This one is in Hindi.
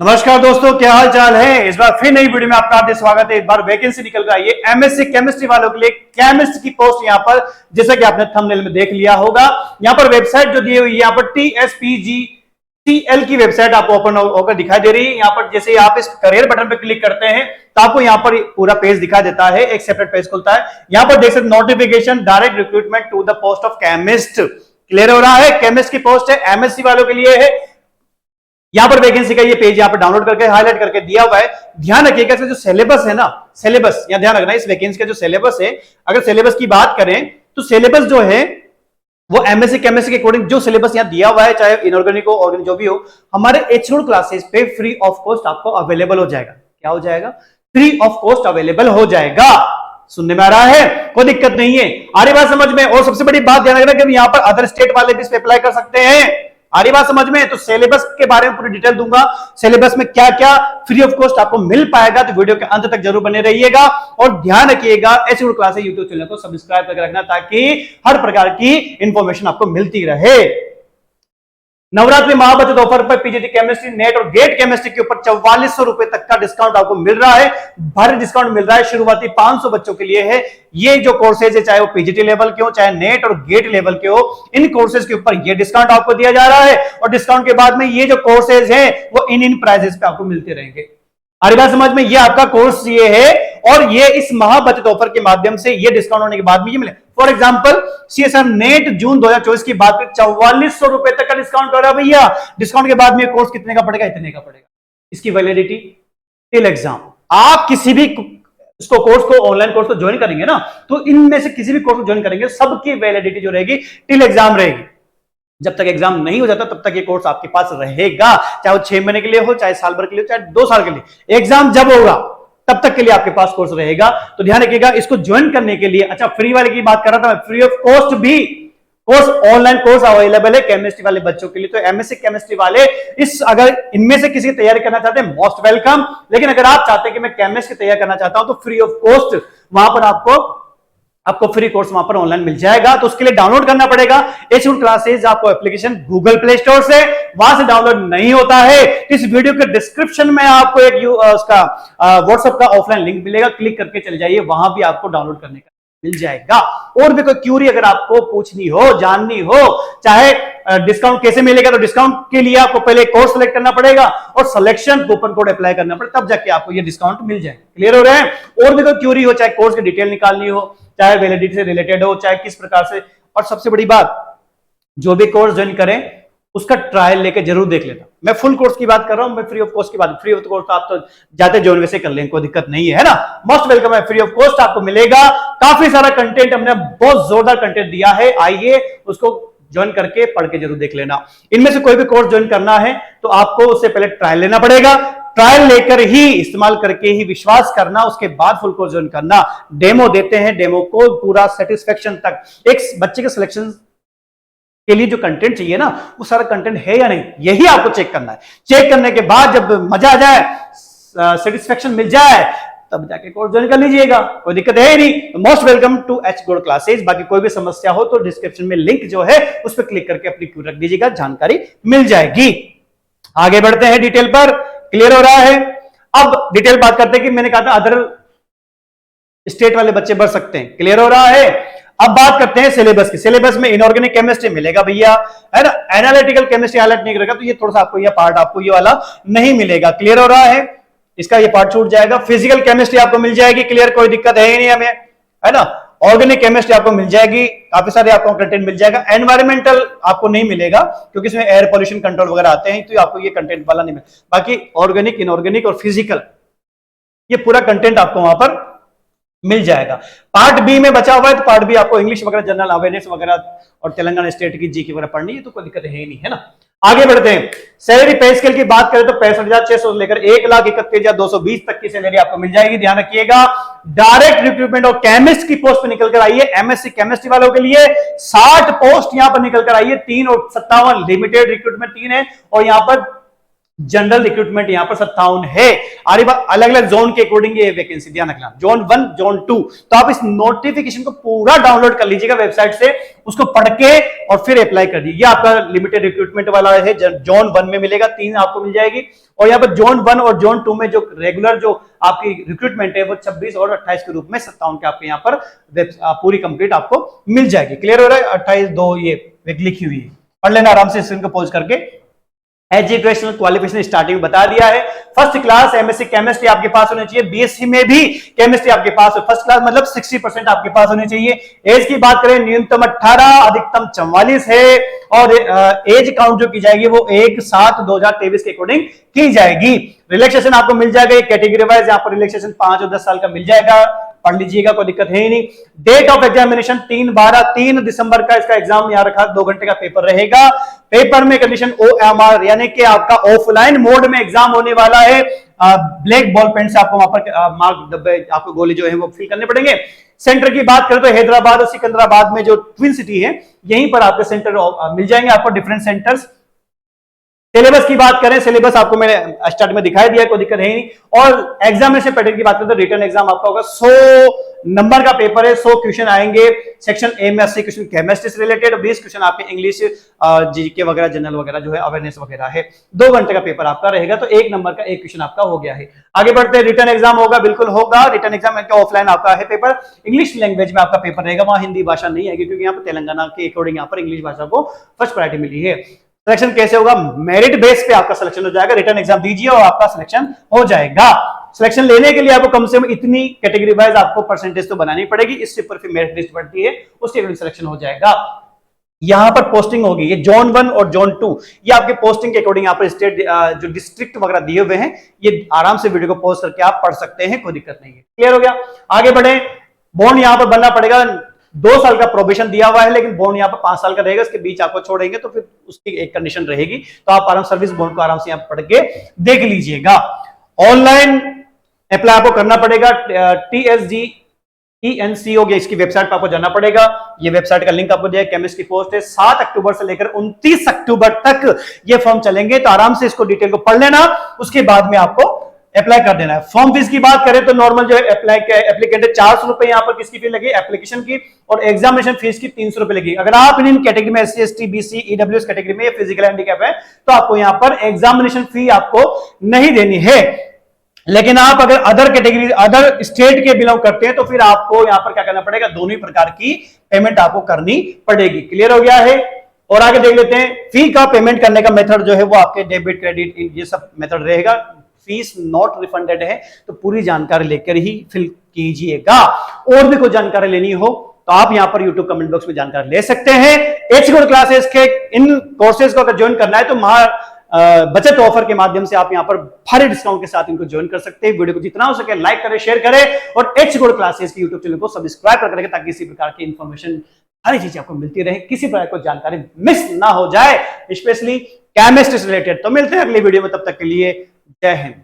नमस्कार दोस्तों, क्या हाल चाल है। इस बार फिर नई वीडियो में आपका हार्दिक स्वागत है। इस बार वैकेंसी निकल कर आई है एमएससी केमिस्ट्री वालों के लिए। केमिस्ट की पोस्ट यहाँ पर, जैसा कि आपने थंबनेल में देख लिया होगा, यहाँ पर वेबसाइट जो दी हुई है, यहाँ पर TSPGCL की वेबसाइट आपको ओपन होकर दिखाई दे रही है। यहाँ पर जैसे आप इस करियर बटन पर क्लिक करते हैं तो आपको यहाँ पर पूरा पेज दिखाई देता है, एक सेपरेट पेज खुलता है। यहाँ पर देख सकते notification direct recruitment to the post of chemist. Clear हो रहा है, केमिस्ट की पोस्ट है, एमएससी वालों के लिए है। यहां पर वैकेंसी का ये पेज यहां पर डाउनलोड करके हाईलाइट करके दिया हुआ है। ध्यान रखिएगा जो सिलेबस है ना, सिलेबस यहां ध्यान रखना, इस वैकेंसी का जो सिलेबस है, अगर सिलेबस की बात करें तो सिलेबस जो है वो एमएससी केमिस्ट्री के अकॉर्डिंग जो सिलेबस यहां दिया हुआ है, चाहे इनऑर्गेनिक हो ऑर्गेनिक जो भी हो, हमारे एचएड क्लासेस पे फ्री ऑफ कॉस्ट आपको अवेलेबल हो जाएगा। क्या हो जाएगा? फ्री ऑफ कॉस्ट अवेलेबल हो जाएगा। सुनने में आ रहा है? कोई दिक्कत नहीं है, आ रही बात समझ में। और सबसे बड़ी बात ध्यान रखना कि यहां पर अदर स्टेट वाले भी इस पे अप्लाई कर सकते हैं। आ रही बात समझ में? तो सिलेबस के बारे में पूरी डिटेल दूंगा, सिलेबस में क्या क्या फ्री ऑफ कॉस्ट आपको मिल पाएगा, तो वीडियो के अंत तक जरूर बने रहिएगा। और ध्यान रखिएगा एचएड क्लासेस यूट्यूब चैनल को सब्सक्राइब करके रखना, ताकि हर प्रकार की इंफॉर्मेशन आपको मिलती रहे। नवरात्रि महाबचत ऑफर पर पीजीटी केमिस्ट्री, नेट और गेट केमिस्ट्री के ऊपर 4400 रुपए तक का डिस्काउंट आपको मिल रहा है। भारी डिस्काउंट मिल रहा है, शुरुआती 500 बच्चों के लिए है। ये जो कोर्सेज है, चाहे वो पीजीटी लेवल के हो, चाहे नेट और गेट लेवल के हो, इन कोर्सेज के ऊपर ये डिस्काउंट आपको दिया जा रहा है। और डिस्काउंट के बाद में ये जो कोर्सेज है वो इन प्राइसेस पे आपको मिलते रहेंगे। हमारी बात समझ में? ये आपका कोर्स ये है, और ये इस महाबचत ऑफर के माध्यम से ये डिस्काउंट होने के बाद में ये मिले। फॉर एग्जांपल सीएसआर नेट जून 2024 की बात करें, 4400 रुपए तक का डिस्काउंट हो रहा है भैया। डिस्काउंट के बाद में कोर्स कितने का पड़ेगा? इतने का पड़ेगा। इसकी वैलिडिटी टिल एग्जाम। आप किसी भी इसको कोर्स को, ऑनलाइन कोर्स को ज्वाइन करेंगे ना, तो इनमें से किसी भी कोर्स को ज्वाइन करेंगे, सबकी वैलिडिटी जो रहेगी टिल एग्जाम रहेगी। जब तक एग्जाम नहीं हो जाता तब तक ये कोर्स आपके पास रहेगा, चाहे वो 6 महीने के लिए हो, चाहे साल भर के लिए हो, चाहे 2 साल के लिए। एग्जाम जब होगा तब तक के लिए आपके पास कोर्स रहेगा। तो ध्यान रखिएगा, इसको ज्वाइन करने के लिए, अच्छा फ्री वाले की बात कर रहा था मैं, फ्री ऑफ कॉस्ट भी कोर्स, ऑनलाइन कोर्स अवेलेबल है केमिस्ट्री वाले बच्चों के लिए। तो एमएससी केमिस्ट्री वाले इस, अगर इनमें से किसी की तैयारी करना चाहते हैं, मोस्ट वेलकम। लेकिन अगर आप चाहते हैं कि मैं केमिस्ट की तैयारी करना चाहता हूं, तो फ्री ऑफ कॉस्ट वहां पर आपको फ्री कोर्स वहां पर ऑनलाइन मिल जाएगा। तो उसके लिए डाउनलोड करना पड़ेगा एचएड क्लासेस, आपको एप्लीकेशन गूगल प्ले स्टोर से, वहां से डाउनलोड नहीं होता है। इस वीडियो के डिस्क्रिप्शन में आपको एक उसका व्हाट्सएप का ऑफलाइन लिंक मिलेगा, क्लिक करके चले जाइए, वहां भी आपको डाउनलोड करने का मिल जाएगा। और भी कोई क्यूरी अगर आपको पूछनी हो, जाननी हो, चाहे डिस्काउंट कैसे मिलेगा, तो डिस्काउंट के लिए आपको पहले कोर्स सेलेक्ट करना पड़ेगा और सिलेक्शन कूपन कोड अप्लाई करना पड़ेगा, तब जाके आपको ये डिस्काउंट मिल जाएगा। क्लियर हो रहा है? और भी कोई क्यूरी हो, चाहे कोर्स की डिटेल निकालनी हो, चाहे वैलिडिटी से रिलेटेड हो, चाहे किस प्रकार से, और सबसे बड़ी बात, जो भी कोर्स ज्वाइन करें उसका ट्रायल लेके जरूर देख लेना। मैं फुल कोर्स की बात कर रहा हूं, मैं फ्री ऑफ कॉस्ट की बात, फ्री ऑफ कोर्स तो आप तो जाते ज्वाइन वैसे कर लेंगे, कोई दिक्कत नहीं है ना। मोस्ट वेलकम है, फ्री ऑफ कॉस्ट आपको मिलेगा। काफी सारा कंटेंट हमने, बहुत जोरदार कंटेंट दिया है, आइए उसको ज्वाइन करके पढ़ के जरूर देख लेना। इनमें से कोई भी कोर्स ज्वाइन करना है तो आपको उससे पहले ट्रायल लेना पड़ेगा, ट्रायल लेकर ही, इस्तेमाल करके ही विश्वास करना, उसके बाद फुल कोर्स ज्वाइन करना। डेमो देते हैं, डेमो को पूरा सेटिस्फेक्शन तक, एक बच्चे के सिलेक्शन के लिए जो कंटेंट चाहिए ना, वो सारा कंटेंट है या नहीं, यही आपको चेक करना है। चेक करने के बाद जब मजा आ जाए, सेटिस्फेक्शन मिल जाए, तब जाके कोर्स ज्वाइन कर लीजिएगा, कोई दिक्कत है ही नहीं। मोस्ट वेलकम टू एचएड क्लासेस। बाकी कोई भी समस्या हो तो डिस्क्रिप्शन में लिंक जो है उस पर क्लिक करके अपनी क्यू रख दीजिएगा, जानकारी मिल जाएगी। आगे बढ़ते हैं डिटेल पर। क्लियर हो रहा है? अब डिटेल बात करते हैं कि मैंने कहा था अदर स्टेट वाले बच्चे बढ़ सकते हैं। क्लियर हो रहा है? अब बात करते हैं सिलेबस की। सिलेबस में इनऑर्गेनिक केमिस्ट्री मिलेगा भैया, है ना। एनालिटिकल केमिस्ट्री हाईलाइट नहीं करेगा, तो ये थोड़ा सा आपको ये पार्ट, आपको ये वाला नहीं मिलेगा। क्लियर हो रहा है? इसका ये पार्ट छूट जाएगा। फिजिकल केमिस्ट्री आपको मिल जाएगी, क्लियर, कोई दिक्कत है ही नहीं हमें, है ना। ऑर्गेनिक केमिस्ट्री आपको मिल जाएगी, काफी सारे आपको कंटेंट मिल जाएगा। एनवायरमेंटल आपको नहीं मिलेगा क्योंकि इसमें एयर पोल्यूशन कंट्रोल वगैरह आते हैं, तो आपको ये कंटेंट वाला नहीं मिलेगा। बाकी ऑर्गेनिक, इनऑर्गेनिक और फिजिकल, ये पूरा कंटेंट आपको वहां पर मिल जाएगा। पार्ट बी में बचा हुआ है, तो पार्ट बी आपको इंग्लिश वगैरह, जनरल अवेयरनेस वगैरह और तेलंगाना स्टेट की जीके वगैरह पढ़नी है, तो कोई दिक्कत है ही नहीं, है ना। आगे बढ़ते हैं। सैलरी पे स्केल की बात करें तो 65,600 से लेकर 1,31,220 तक की सैलरी आपको मिल जाएगी। ध्यान रखिएगा, डायरेक्ट रिक्रूटमेंट और केमिस्ट की पोस्ट पे निकल कर आई है। एमएससी केमिस्ट्री वालों के लिए 60 पोस्ट यहां पर निकल कर आई है, 3 और 57 लिमिटेड रिक्रूटमेंट 3 है, और यहां पर जनरल रिक्रूटमेंट यहां पर 57 है। अलग अलग जोन के अकॉर्डिंग ये वैकेंसी ध्यान रखना, जोन 1 जोन 2। तो आप इस नोटिफिकेशन को पूरा डाउनलोड कर लीजिएगा वेबसाइट से, उसको पढ़ के और फिर अप्लाई कर दीजिए। आपका लिमिटेड रिक्रूटमेंट वाला है, जोन 1 में मिलेगा 3 आपको मिल जाएगी, और यहाँ पर जोन 1 और जोन 2 में जो रेगुलर जो आपकी रिक्रूटमेंट है वो 26 और 28 के रूप में 57 के आपके यहाँ पर पूरी कंप्लीट आपको मिल जाएगी। क्लियर हो रहा है? 28/2 ये लिखी हुई है, पढ़ लेना आराम से स्क्रीन को पॉज करके। एजुकेशनल क्वालिफिकेशन स्टार्टिंग बता दिया है। फर्स्ट क्लास एमएससी केमिस्ट्री आपके पास होनी चाहिए, बीएससी में भी केमिस्ट्री आपके पास हो, फर्स्ट क्लास मतलब 60% आपके पास होनी चाहिए। एज की बात करें न्यूनतम 18 अधिकतम 44 है, और एज काउंट जो की जाएगी वो 1/7/2023 के अकॉर्डिंग की जाएगी। रिलैक्सेशन आपको मिल जाएगा कैटेगरी वाइज, यहाँ पर रिलैक्सेशन 5 और 10 साल का मिल जाएगा, पढ़ लीजिएगा, कोई दिक्कत है ही नहीं। डेट ऑफ एग्जामिनेशन 3 दिसंबर का इसका एग्जाम यहाँ रखा, 2 घंटे का पेपर रहेगा। पेपर में कंडीशन OMR यानी कि आपका ऑफलाइन मोड में एग्जाम होने वाला है। ब्लैक बॉल पेन से आपको वहां पर मार्क डब्बे आपको गोले जो है वो फिल करने पड़ेंगे। सेंटर की बात करें तो हैदराबाद और सिकंदराबाद में जो ट्विन सिटी है यहीं पर आपके सेंटर मिल जाएंगे आपको, डिफरेंट सेंटर्स। सिलेबस की बात करें, सिलेबस आपको मैंने स्टार्ट में दिखाई दिया, कोई दिक्कत है ही नहीं। और एग्जामिनेशन पैटर्न की बात करें तो रिटर्न एग्जाम आपका होगा, 100 नंबर का पेपर है, 100 क्वेश्चन आएंगे। सेक्शन ए में 80 क्वेश्चन केमिस्ट्री से रिलेटेड, 20 क्वेश्चन आपके इंग्लिश, जीके वगैरह, जनरल वगैरह जो है अवेयरनेस वगैरह है। 2 घंटे का पेपर आपका रहेगा, तो 1 नंबर का 1 क्वेश्चन आपका हो गया है। आगे बढ़ते हैं, रिटर्न एग्जाम होगा, बिल्कुल होगा। रिटर्न एग्जाम ऑफलाइन आपका है पेपर, इंग्लिश लैंग्वेज में आपका पेपर रहेगा, वहां हिंदी भाषा नहीं आएगी, क्योंकि यहाँ पर तेलंगाना के अकॉर्डिंग यहाँ पर इंग्लिश भाषा को फर्स्ट प्रायोरिटी मिली है। सिलेक्शन कैसे होगा? मेरिट बेस पे आपका सिलेक्शन हो जाएगा, रिटर्न एग्जाम दीजिए और आपका सिलेक्शन हो जाएगा। सिलेक्शन लेने के लिए आपको कम से कम इतनी कैटेगरी वाइज आपको परसेंटेज तो बनानी पड़ेगी, इससे ऊपर फिर मेरिट लिस्ट बढ़ती है, उसके अकॉर्डिंग सिलेक्शन हो जाएगा। यहां पर पोस्टिंग होगी, ये जोन 1 और जोन 2 ये आपके पोस्टिंग के अकॉर्डिंग यहाँ पर स्टेट जो डिस्ट्रिक्ट वगैरह दिए हुए हैं, ये आराम से वीडियो को पॉज करके आप पढ़ सकते हैं, कोई दिक्कत नहीं है। क्लियर हो गया? आगे बढ़े। बॉन्ड यहाँ पर बनना पड़ेगा, 2 साल का प्रोबेशन दिया हुआ है, लेकिन बॉन्ड यहाँ पर 5 साल का रहेगा, इसके बीच आपको छोड़ेंगे तो फिर उसकी एक कंडीशन रहेगी, तो आप आराम सर्विस बॉन्ड को आराम से यहाँ पढ़ के देख लीजिएगा। ऑनलाइन अप्लाई आपको करना पड़ेगा, TSG ENC हो गया, इसकी वेबसाइट पर आपको जाना पड़ेगा। ये वेबसाइट का लिंक आपको दिया है, केमिस्ट की पोस्ट है। 7 अक्टूबर से लेकर 29 अक्टूबर तक ये फॉर्म चलेंगे, तो आराम से इसको डिटेल को पढ़ लेना, उसके बाद में आपको अप्लाई कर देना है। फॉर्म फीस की बात करें तो नॉर्मल जो है एप्लीकेंट 400 रुपए यहाँ पर किसकी फीस लगी? एप्लीकेशन की, और एग्जामिनेशन फीस की 300 रुपए लगी। अगर आप इन कैटेगरी में SC ST BC EWS category में फिजिकल हैंडीकैप है तो आपको यहाँ पर एग्जामिनेशन फी आपको नहीं देनी है। लेकिन आप अगर अदर कैटेगरी, अदर स्टेट के बिलोंग करते हैं तो फिर आपको यहाँ पर क्या करना पड़ेगा? दोनों ही प्रकार की पेमेंट आपको करनी पड़ेगी। क्लियर हो गया है? और आगे देख लेते हैं, फी का पेमेंट करने का मेथड जो है वो आपके डेबिट क्रेडिट ये सब मेथड रहेगा। फीस नॉट रिफंडेड है, तो पूरी जानकारी लेकर ही फिल कीजिएगा। और भी कोई जानकारी लेनी हो तो आप यहां पर YouTube कमेंट बॉक्स में जानकारी ले सकते हैं। एच गुड क्लासेस के इन कोर्सेज को अगर ज्वाइन करना है तो बचत ऑफर के माध्यम से आप यहां पर भारी डिस्काउंट के साथ इनको ज्वाइन कर सकते हैं। वीडियो को जितना हो सके लाइक करें, शेयर करें, और एच गुड क्लासेस के YouTube चैनल को सब्सक्राइब कर रखें, ताकि इसी प्रकार की इंफॉर्मेशन सारी चीजें आपको मिलती रहे, किसी प्रकार को जानकारी मिस ना हो जाए, स्पेशली केमिस्ट्री से रिलेटेड। तो मिलते हैं अगली वीडियो में, तब तक के लिए जय हिंद।